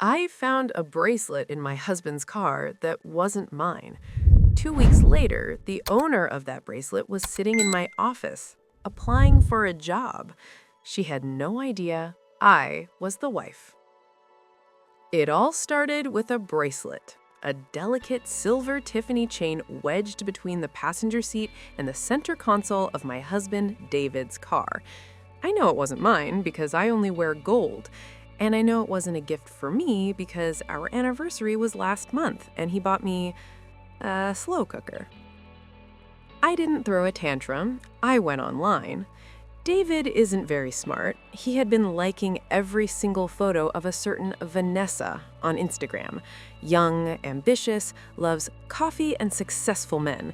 I found a bracelet in my husband's car that wasn't mine. 2 weeks later, the owner of that bracelet was sitting in my office, applying for a job. She had no idea I was the wife. It all started with a bracelet, a delicate silver Tiffany chain wedged between the passenger seat and the center console of my husband David's car. I know it wasn't mine because I only wear gold. And I know it wasn't a gift for me because our anniversary was last month and he bought me a slow cooker. I didn't throw a tantrum. I went online. David isn't very smart. He had been liking every single photo of a certain Vanessa on Instagram. Young, ambitious, loves coffee and successful men.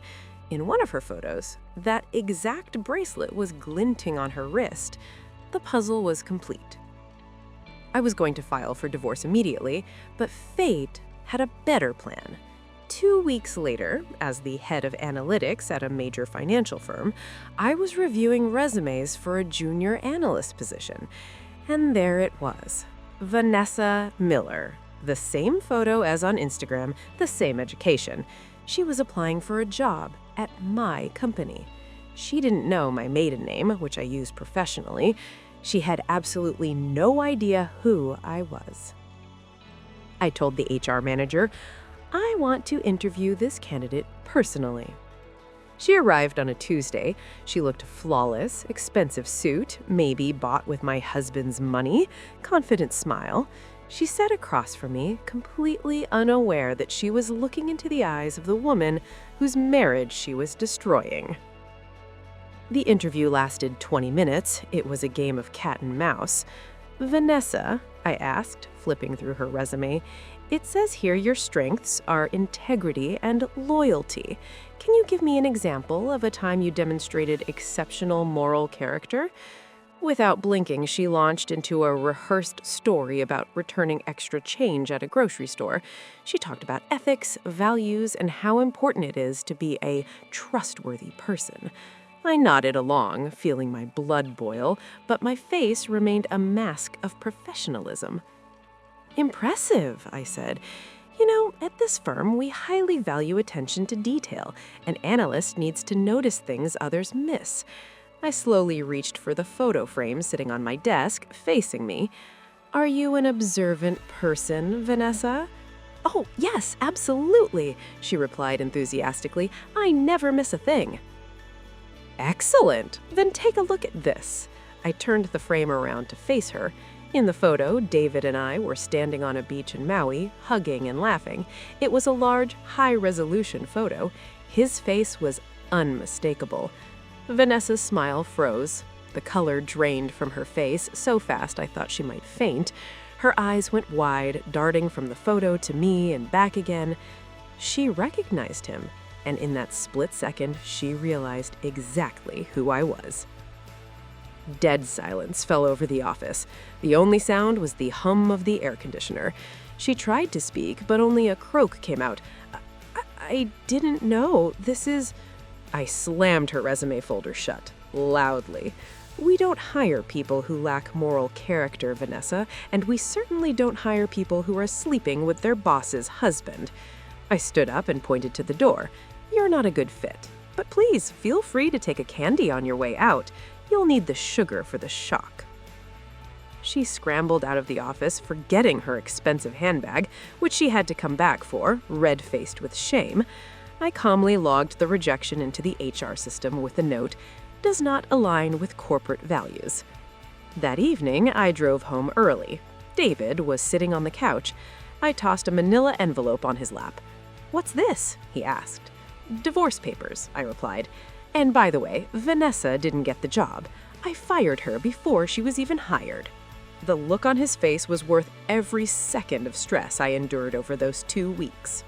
In one of her photos, that exact bracelet was glinting on her wrist. The puzzle was complete. I was going to file for divorce immediately, but fate had a better plan. 2 weeks later, as the head of analytics at a major financial firm, I was reviewing resumes for a junior analyst position. And there it was, Vanessa Miller. The same photo as on Instagram, the same education. She was applying for a job at my company. She didn't know my maiden name, which I use professionally. She had absolutely no idea who I was. I told the HR manager, I want to interview this candidate personally. She arrived on a Tuesday. She looked flawless, expensive suit, maybe bought with my husband's money, confident smile. She sat across from me, completely unaware that she was looking into the eyes of the woman whose marriage she was destroying. The interview lasted 20 minutes. It was a game of cat and mouse. Vanessa, I asked, flipping through her resume, it says here your strengths are integrity and loyalty. Can you give me an example of a time you demonstrated exceptional moral character? Without blinking, she launched into a rehearsed story about returning extra change at a grocery store. She talked about ethics, values, and how important it is to be a trustworthy person. I nodded along, feeling my blood boil, but my face remained a mask of professionalism. Impressive, I said. You know, at this firm, we highly value attention to detail. An analyst needs to notice things others miss. I slowly reached for the photo frame sitting on my desk, facing me. Are you an observant person, Vanessa? Oh, yes, absolutely, she replied enthusiastically. I never miss a thing. Excellent! Then take a look at this. I turned the frame around to face her. In the photo, David and I were standing on a beach in Maui, hugging and laughing. It was a large, high-resolution photo. His face was unmistakable. Vanessa's smile froze. The color drained from her face so fast I thought she might faint. Her eyes went wide, darting from the photo to me and back again. She recognized him. And in that split second, she realized exactly who I was. Dead silence fell over the office. The only sound was the hum of the air conditioner. She tried to speak, but only a croak came out. I didn't know. This is... I slammed her resume folder shut, loudly. We don't hire people who lack moral character, Vanessa, and we certainly don't hire people who are sleeping with their boss's husband. I stood up and pointed to the door. You're not a good fit. But please, feel free to take a candy on your way out. You'll need the sugar for the shock. She scrambled out of the office, forgetting her expensive handbag, which she had to come back for, red-faced with shame. I calmly logged the rejection into the HR system with the note, does not align with corporate values. That evening, I drove home early. David was sitting on the couch. I tossed a manila envelope on his lap. What's this? He asked. Divorce papers, I replied. And by the way, Vanessa didn't get the job. I fired her before she was even hired. The look on his face was worth every second of stress I endured over those 2 weeks.